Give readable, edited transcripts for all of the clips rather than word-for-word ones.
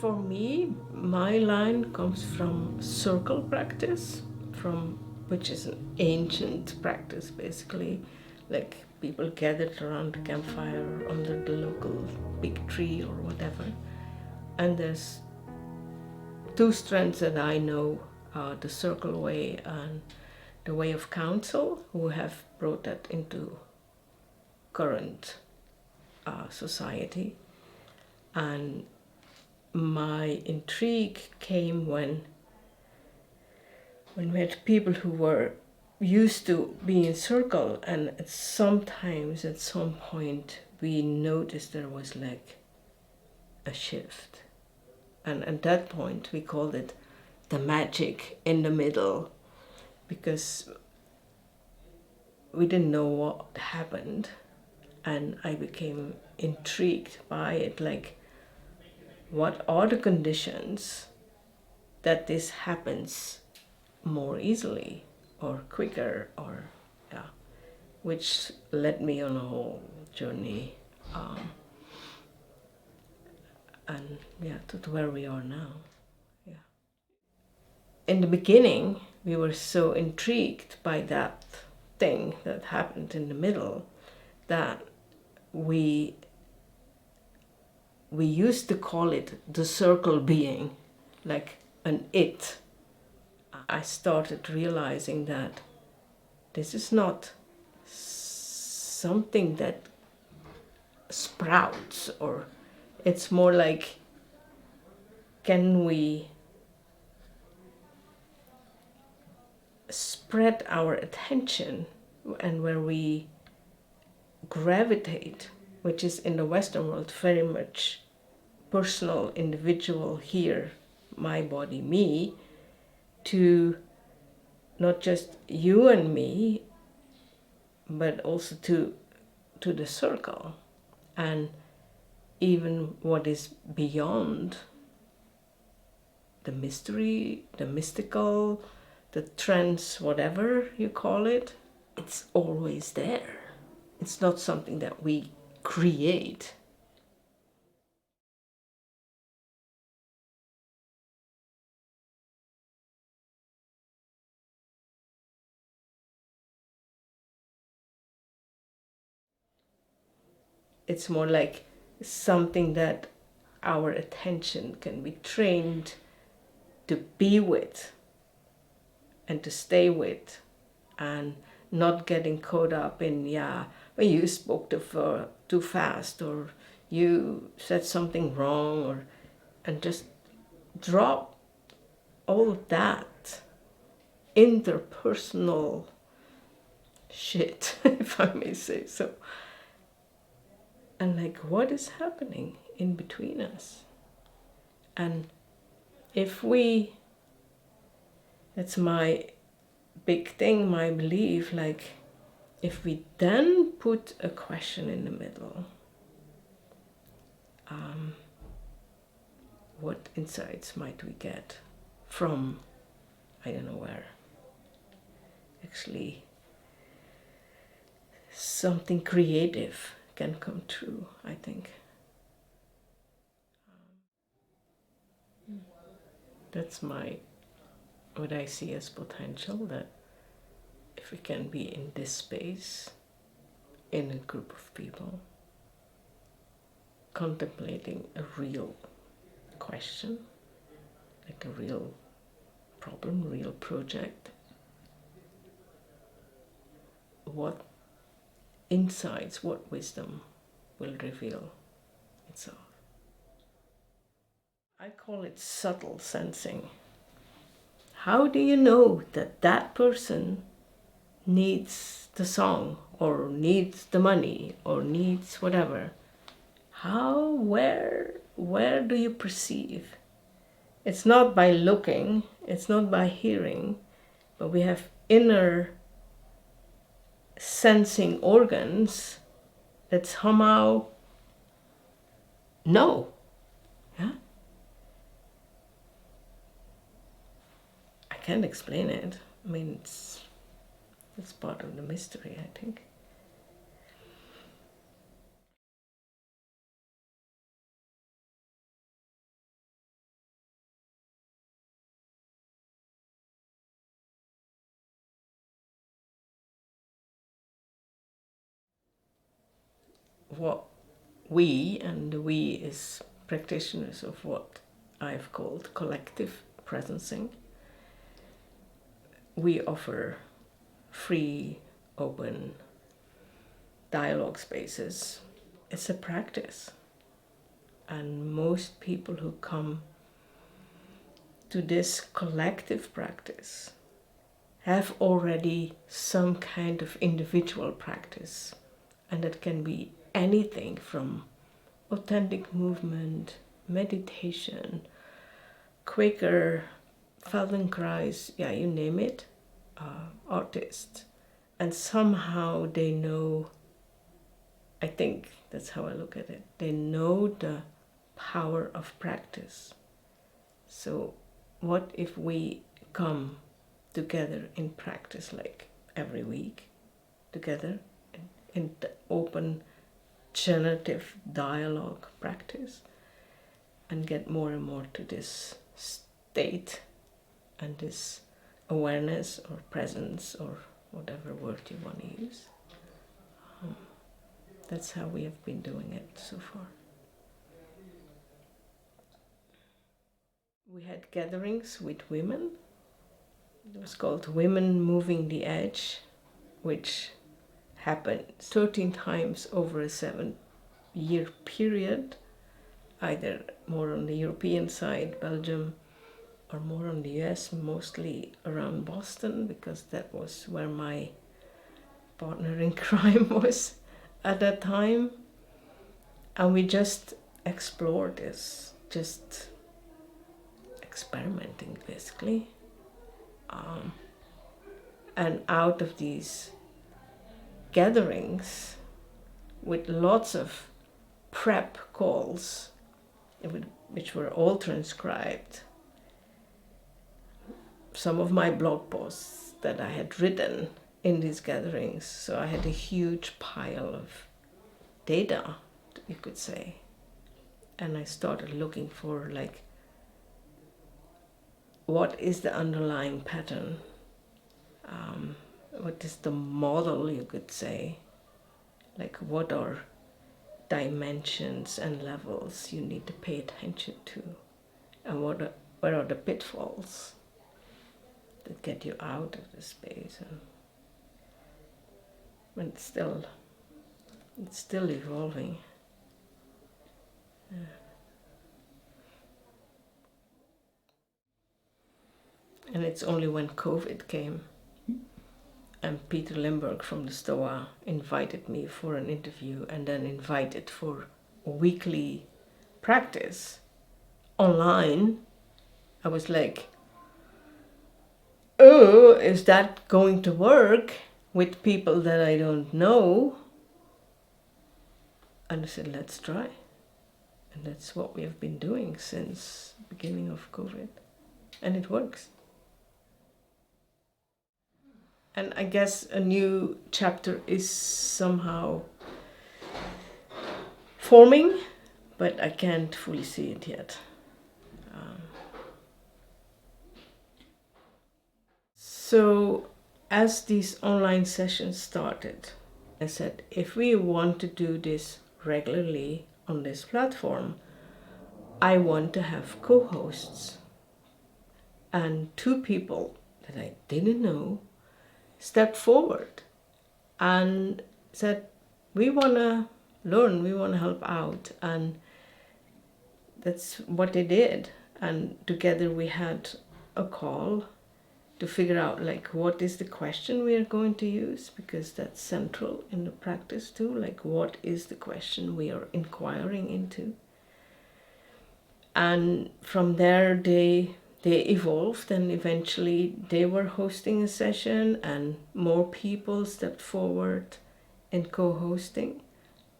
For me, my line comes from circle practice, which is an ancient practice basically, like people gathered around a campfire under the local big tree or whatever. And there's two strands that I know, the circle way and the way of counsel, who have brought that into current society. And my intrigue came when we had people who were used to being in circle, and sometimes at some point we noticed there was like a shift. And at that point we called it the magic in the middle, because we didn't know what happened, and I became intrigued by it, like what are the conditions that this happens more easily or quicker, or which led me on a whole journey, and to where we are now. In the beginning we were so intrigued by that thing that happened in the middle that we used to call it the circle being, like an it. I started realizing that this is not something that sprouts, or it's more like, can we spread our attention, and where we gravitate, which is in the Western world very much personal, individual, here, my body, me, to not just you and me, but also to the circle, and even what is beyond the mystery, the mystical, the trance, whatever you call it, it's always there. It's not something that we create. It's more like something that our attention can be trained to be with and to stay with, and not getting caught up in, when you spoke too fast, or you said something wrong, and just drop all of that interpersonal shit, if I may say so. And like, what is happening in between us? And if we, that's my big thing, my belief, like, if we then put a question in the middle, what insights might we get from, I don't know where? Actually, something creative can come true, I think. That's what I see as potential, that if we can be in this space, in a group of people, contemplating a real question, like a real problem, real project, what insights, what wisdom will reveal itself. I call it subtle sensing. How do you know that that person needs the song, or needs the money, or needs whatever? Where do you perceive? It's not by looking, it's not by hearing, but we have inner sensing organs that somehow know. I can't explain it. I mean, it's part of the mystery, I think. what we, and the we is practitioners of what I've called collective presencing. We offer free, open dialogue spaces. It's a practice. And most people who come to this collective practice have already some kind of individual practice. And that can be anything from authentic movement, meditation, Quaker, Feldenkrais, yeah, you name it, artists. And somehow they know, I think that's how I look at it, they know the power of practice. So what if we come together in practice, like every week, together in the open generative dialogue practice, and get more and more to this state and this awareness or presence or whatever word you want to use. That's how we have been doing it so far. We had gatherings with women. It was called Women Moving the Edge, which happened 13 times over a 7-year period, either more on the European side, Belgium, or more on the US, mostly around Boston, because that was where my partner in crime was at that time. And we just explored this, just experimenting basically. And out of these gatherings, with lots of prep calls, which were all transcribed, some of my blog posts that I had written in these gatherings. So I had a huge pile of data, you could say. And I started looking for, like, what is the underlying pattern? What is the model, you could say? Like, what are dimensions and levels you need to pay attention to? And what are the pitfalls that get you out of the space? And it's still evolving. Yeah. And it's only when COVID came and Peter Limburg from the STOA invited me for an interview, and then invited for a weekly practice online, I was like, oh, is that going to work with people that I don't know? And I said, let's try. And that's what we have been doing since the beginning of COVID. And it works. And I guess a new chapter is somehow forming, but I can't fully see it yet. So as these online sessions started, I said, if we want to do this regularly on this platform, I want to have co-hosts. And 2 people that I didn't know stepped forward and said, we want to learn, we want to help out. And that's what they did. And together we had a call to figure out, like, what is the question we are going to use, because that's central in the practice too. Like, what is the question we are inquiring into? And from there they evolved, and eventually they were hosting a session and more people stepped forward in co-hosting.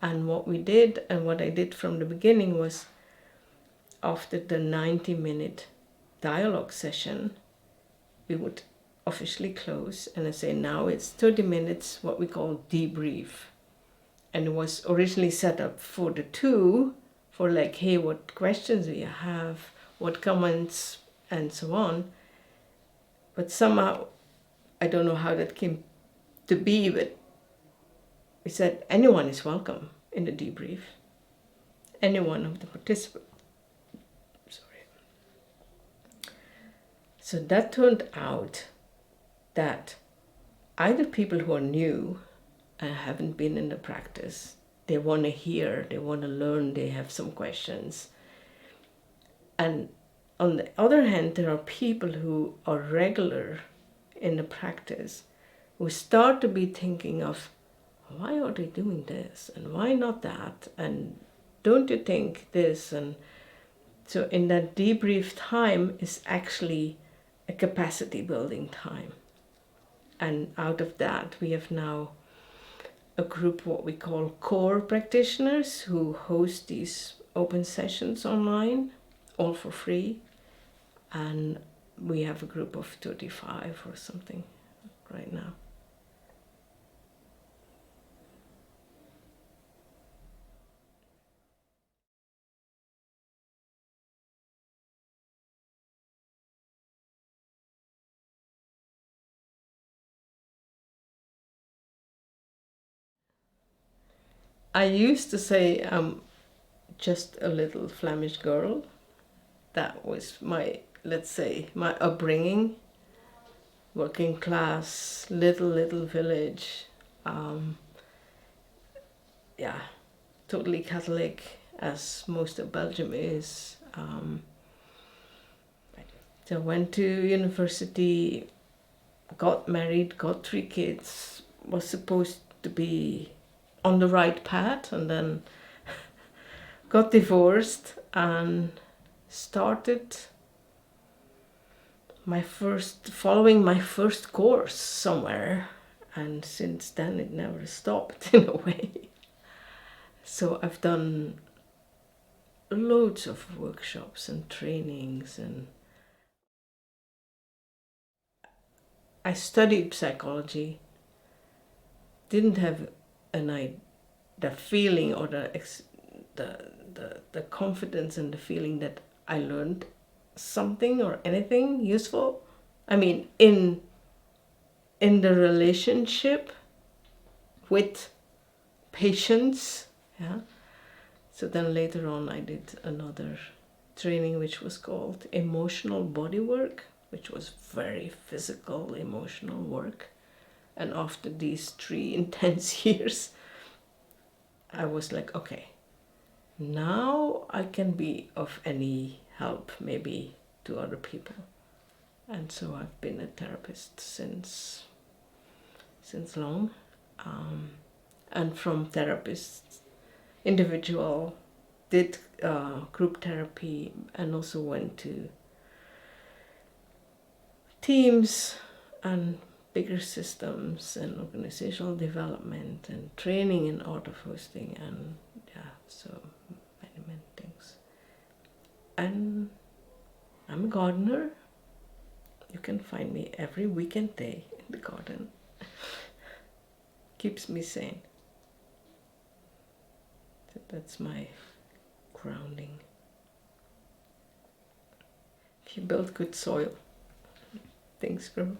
And what we did, and what I did from the beginning, was after the 90-minute dialogue session, we would officially close and I say, now it's 30 minutes, what we call debrief. And it was originally set up for the 2, for like, hey, what questions do you have, what comments, and so on. But somehow, I don't know how that came to be, but we said anyone is welcome. in the debrief. Any one of the participants. Sorry. So that turned out that either people who are new and haven't been in the practice, they want to hear, they want to learn, they have some questions. And on the other hand, there are people who are regular in the practice who start to be thinking of, why are they doing this and why not that, and don't you think this? And so in that debrief time is actually a capacity building time. And out of that we have now a group what we call core practitioners who host these open sessions online, all for free. And we have a group of 35 or something right now. I used to say I'm just a little Flemish girl. That was my, let's say, my upbringing. Working class, little village. Yeah, totally Catholic, as most of Belgium is. So I went to university, got married, got 3 kids, was supposed to be on the right path, and then got divorced and started following my first course somewhere, and since then it never stopped in a way. So I've done loads of workshops and trainings, and I studied psychology, didn't have the feeling or the confidence and the feeling that I learned something or anything useful. I mean, in the relationship with patients, yeah. So then later on I did another training which was called emotional bodywork, which was very physical emotional work. And after these 3 intense years, I was like, okay, now I can be of any help maybe to other people. And so I've been a therapist since long. And from therapists, individual, did group therapy, and also went to teams and bigger systems and organizational development and training in art of hosting, and yeah, so many things. And I'm a gardener. You can find me every weekend day in the garden. Keeps me sane. So that's my grounding. If you build good soil, things grow.